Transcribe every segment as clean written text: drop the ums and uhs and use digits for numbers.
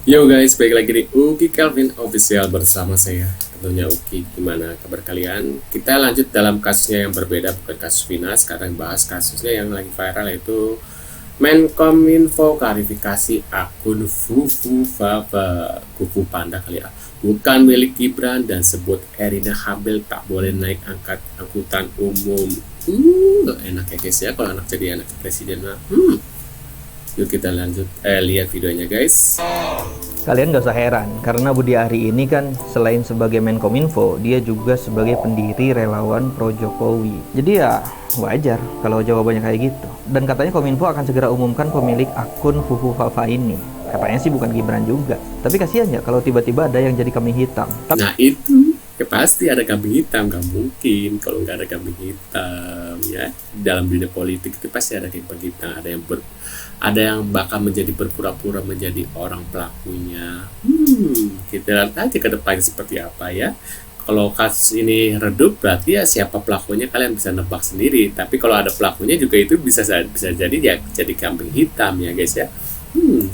Yo guys, balik lagi di Uki Kelvin Official bersama saya. Tentunya Uki, gimana kabar kalian? Kita lanjut dalam kasusnya yang berbeda, bukan kasus Vina. Sekarang bahas kasusnya yang lagi viral, yaitu Menkominfo klarifikasi akun Fufu Fafa, Kufu Panda kali ya, bukan milik Gibran, dan sebut Erina Hamil tak boleh naik angkutan umum. Enak ya guys ya, kalau anak jadi anak presiden mah. Yuk kita lanjut, lihat videonya guys. Kalian gak usah heran, karena Budi Ari ini kan selain sebagai Menkominfo, dia juga sebagai pendiri relawan pro Jokowi. Jadi ya wajar kalau jawabannya kayak gitu. Dan katanya Kominfo akan segera umumkan pemilik akun Fufu Fafa ini. Katanya sih bukan Gibran juga. Tapi kasihan ya kalau tiba-tiba ada yang jadi kambing hitam. Nah itu, ya pasti ada kambing hitam, gak mungkin kalau nggak ada kambing hitam ya. Dalam dunia politik itu pasti ada kambing hitam, ada yang bakal menjadi berpura-pura menjadi orang pelakunya. Kita lihat aja ke depannya seperti apa ya. Kalau kasus ini redup, berarti ya siapa pelakunya kalian bisa nebak sendiri. Tapi kalau ada pelakunya juga itu bisa jadi ya jadi kambing hitam ya guys ya.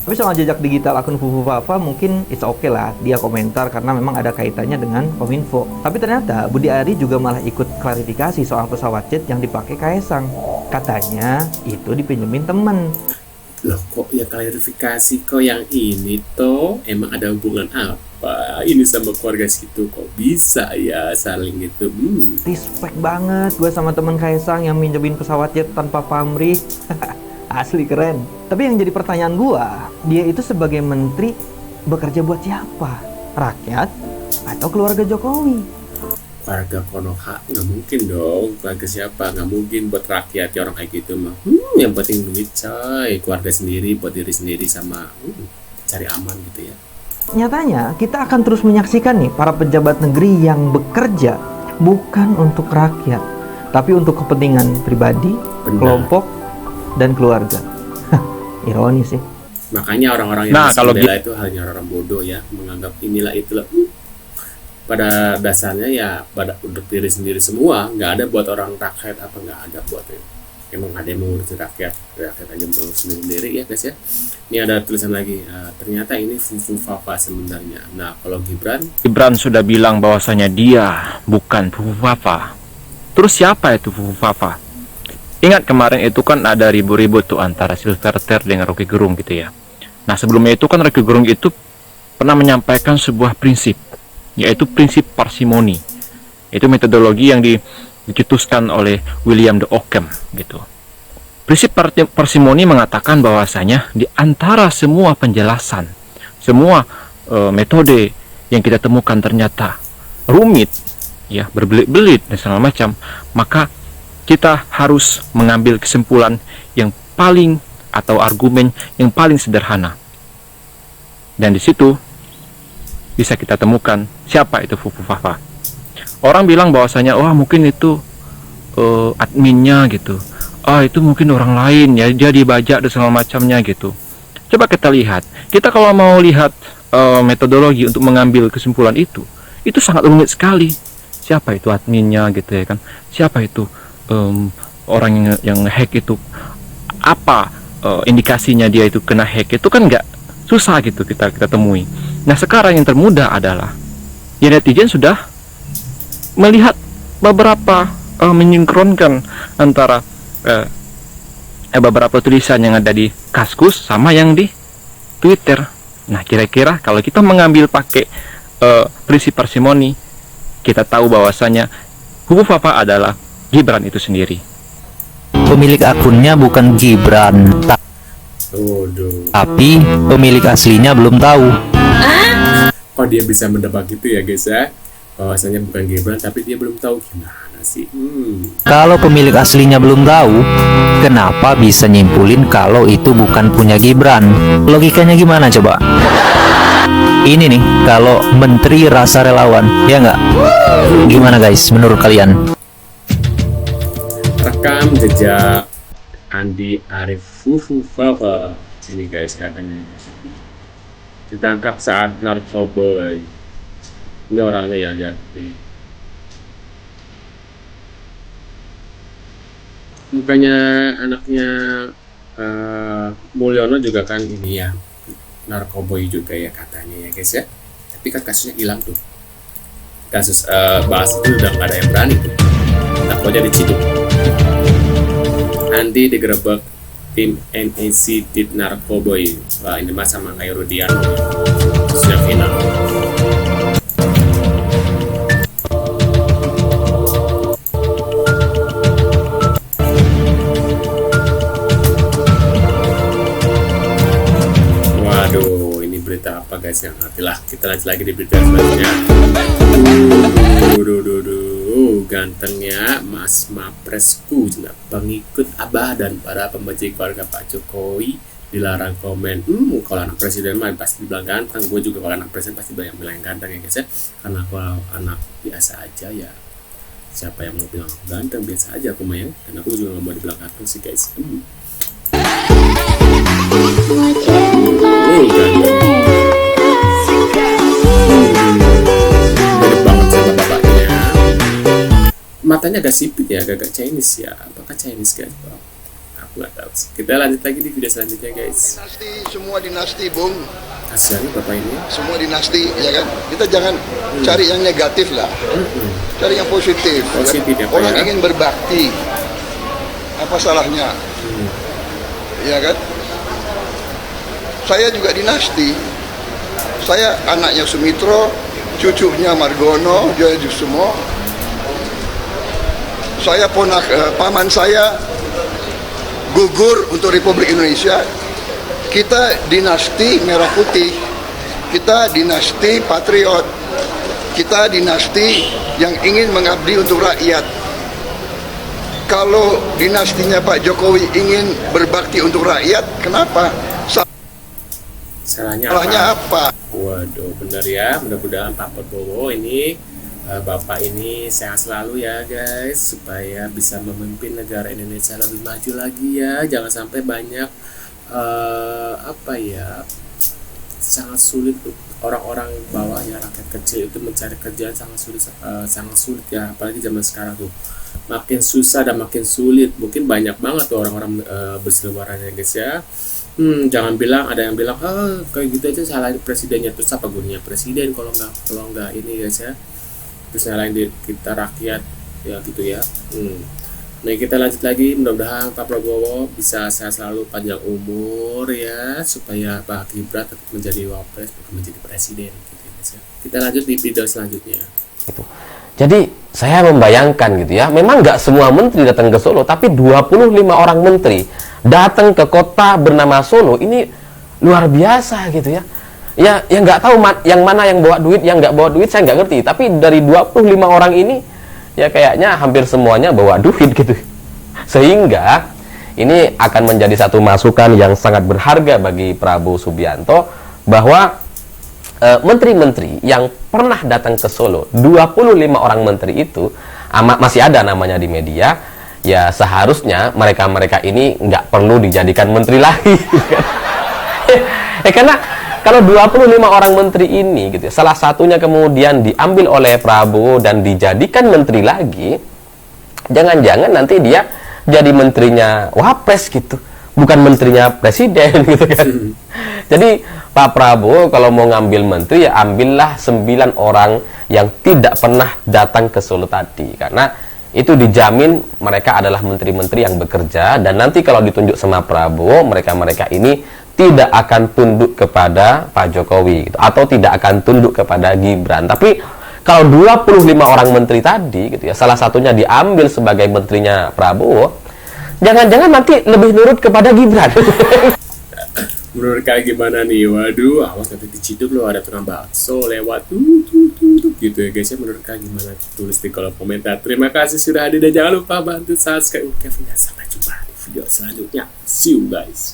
Tapi soal jejak digital akun Fufu Fafa mungkin it's okay lah dia komentar karena memang ada kaitannya dengan Kominfo. Tapi ternyata Budi Ari juga malah ikut klarifikasi soal pesawat jet yang dipakai Kaesang. Katanya itu dipinjemin temen. Loh kok ya klarifikasi kok yang ini toh emang ada hubungan apa ini sama keluarga situ, kok bisa ya saling itu. Respect banget gue sama temen Kaesang yang minjemin pesawat jet tanpa pamrih. Asli keren. Tapi yang jadi pertanyaan gue, dia itu sebagai menteri bekerja buat siapa? Rakyat atau keluarga Jokowi? Warga Konoha nggak mungkin dong, keluarga siapa, nggak mungkin buat rakyat ya orang kayak gitu mah. Yang penting duit coy, keluarga sendiri, buat diri sendiri, sama cari aman gitu ya. Nyatanya kita akan terus menyaksikan nih para pejabat negeri yang bekerja bukan untuk rakyat, tapi untuk kepentingan pribadi, Benar. kelompok, dan keluarga. Ironis sih. Makanya orang-orang yang masuk bela itu hanya orang bodoh ya, menganggap inilah itulah. Pada dasarnya ya pada untuk diri sendiri semua, nggak ada buat orang rakyat, apa nggak ada buat itu. Emang ada yang mengurus rakyat aja mengurus sendiri ya guys ya. Ini ada tulisan lagi, ternyata ini Fufu Fafa sebenarnya. Nah kalau Gibran sudah bilang bahwasanya dia bukan Fufu Fafa. Terus siapa itu Fufu Fafa? Ingat kemarin itu kan ada ribut-ribut tuh antara Silverter dengan Rocky Gerung gitu ya. Nah sebelumnya itu kan Rocky Gerung itu pernah menyampaikan sebuah prinsip, yaitu prinsip parsimoni. Itu metodologi yang dicetuskan oleh William de Ockham gitu. Prinsip parsimoni mengatakan bahwasanya di antara semua penjelasan, semua metode yang kita temukan ternyata rumit, ya berbelit-belit dan segala macam, maka kita harus mengambil kesimpulan yang paling atau argumen yang paling sederhana. Dan di situ bisa kita temukan siapa itu Fufu Fafa. Orang bilang bahwasanya mungkin itu adminnya gitu. Itu mungkin orang lain ya, dia dibajak dan segala macamnya gitu. Coba kita lihat. Kita kalau mau lihat metodologi untuk mengambil kesimpulan itu sangat rumit sekali. Siapa itu adminnya gitu ya kan? Siapa itu orang yang hack itu? Apa indikasinya dia itu kena hack? Itu kan nggak susah gitu kita temui. Nah sekarang yang termudah adalah ya netizen sudah melihat beberapa menyinkronkan antara beberapa tulisan yang ada di Kaskus sama yang di Twitter. Nah kira-kira kalau kita mengambil pakai prinsip parsimoni, kita tahu bahwasanya Fufu Fafa adalah Gibran itu sendiri. Pemilik akunnya bukan Gibran, tapi pemilik aslinya belum tahu. Kok dia bisa mendebak gitu ya guys ya, bahwasanya bukan Gibran tapi dia belum tahu, gimana sih? Kalau pemilik aslinya belum tahu, kenapa bisa nyimpulin kalau itu bukan punya Gibran? Logikanya gimana coba? Ini nih kalau menteri rasa relawan, ya nggak? Gimana guys menurut kalian? Rekam jejak Andi Arief Fufu Fafa ini guys, katanya ditangkap saat narkoba. Ini orangnya ya jadi bukannya anaknya Mulyono juga kan ini ya narkoboy juga ya katanya ya guys ya. Tapi kan kasusnya hilang tuh. Kasus bahas itu udah nggak ada yang berani tuh. Takutnya diciduk. Andi digerebek tim NEC Tit Narkoboy. Wah ini mah sama kayak Rudiano. Sudah final. Waduh, ini berita apa guys? Yang ngerti lah. Kita lanjut lagi di berita selanjutnya. Gantengnya Mas Mapresku, pengikut Abah dan para pembenci keluarga Pak Jokowi dilarang komen. Kalau anak presiden mah pasti dibilang ganteng. Gue juga kalau anak presiden pasti banyak bilang ganteng ya guys ya. Karena kalau anak biasa aja ya, siapa yang mau bilang aku ganteng, biasa aja aku mah ya. Dan aku juga gak mau dibilang ganteng sih guys. Ganteng. Mirip banget sama bapaknya. Matanya agak sipit ya, agak Chinese ya. Apakah Chinese guys? Wow. Aku nggak tahu. Kita lanjut lagi di video selanjutnya guys. Dinasti, semua dinasti, Bung. Kasihan bapak ini. Semua dinasti, ya kan? Kita jangan cari yang negatif lah. Cari yang positif. Positif ya, Pak, Orang ya? ingin berbakti. Apa salahnya? Ya kan? Saya juga dinasti. Saya anaknya Sumitro, cucunya Margono, dia semua. Saya paman saya gugur untuk Republik Indonesia. Kita dinasti Merah Putih, kita dinasti patriot, kita dinasti yang ingin mengabdi untuk rakyat. Kalau dinastinya Pak Jokowi ingin berbakti untuk rakyat, kenapa? Salahnya Salahnya apa? apa? Waduh, benar ya. Mudah-mudahan Pak Prabowo ini Bapak ini sehat selalu ya guys, supaya bisa memimpin negara Indonesia lebih maju lagi ya. Jangan sampai banyak apa ya, sangat sulit orang-orang bawah ya, rakyat kecil itu mencari kerjaan sangat sulit ya, apalagi zaman sekarang tuh makin susah dan makin sulit. Mungkin banyak banget tuh orang-orang berseliweran ya guys ya. Jangan bilang, ada yang bilang kayak gitu aja salahin presidennya, terus apa gunanya presiden kalau nggak ini guys ya, terus nyalain di kita rakyat ya gitu ya. Nah kita lanjut lagi, mudah-mudahan Pak Prabowo bisa sehat selalu, panjang umur ya, supaya Pak Gibran tetap menjadi wapres bukan menjadi presiden gitu ya guys ya. Kita lanjut di video selanjutnya. Gitu. Jadi saya membayangkan gitu ya, memang nggak semua menteri datang ke Solo, tapi 25 orang menteri datang ke kota bernama Solo, ini luar biasa gitu ya. Ya yang nggak tahu yang mana yang bawa duit, yang nggak bawa duit saya nggak ngerti, tapi dari 25 orang ini ya kayaknya hampir semuanya bawa duit gitu. Sehingga ini akan menjadi satu masukan yang sangat berharga bagi Prabowo Subianto, bahwa menteri-menteri yang pernah datang ke Solo, 25 orang menteri itu masih ada namanya di media, ya seharusnya mereka-mereka ini nggak perlu dijadikan menteri lagi. Karena kalau 25 orang menteri ini gitu, salah satunya kemudian diambil oleh Prabowo dan dijadikan menteri lagi, jangan-jangan nanti dia jadi menterinya Wapres gitu, bukan menterinya presiden gitu kan. Jadi Pak Prabowo kalau mau ngambil menteri ya ambillah 9 orang yang tidak pernah datang ke Solo tadi, karena itu dijamin mereka adalah menteri-menteri yang bekerja, dan nanti kalau ditunjuk sama Prabowo, mereka-mereka ini tidak akan tunduk kepada Pak Jokowi gitu, atau tidak akan tunduk kepada Gibran. Tapi kalau 25 orang menteri tadi gitu ya, salah satunya diambil sebagai menterinya Prabowo, jangan-jangan nanti lebih nurut kepada Gibran. Menurut kalian gimana nih? Waduh, awas nanti diciduk loh, ada tukang bakso lewat gitu ya guys ya. Menurut kalian gimana? Tulis di kolom komentar. Terima kasih sudah hadir dan jangan lupa bantu subscribe Kevin. Sampai jumpa di video selanjutnya. See you guys.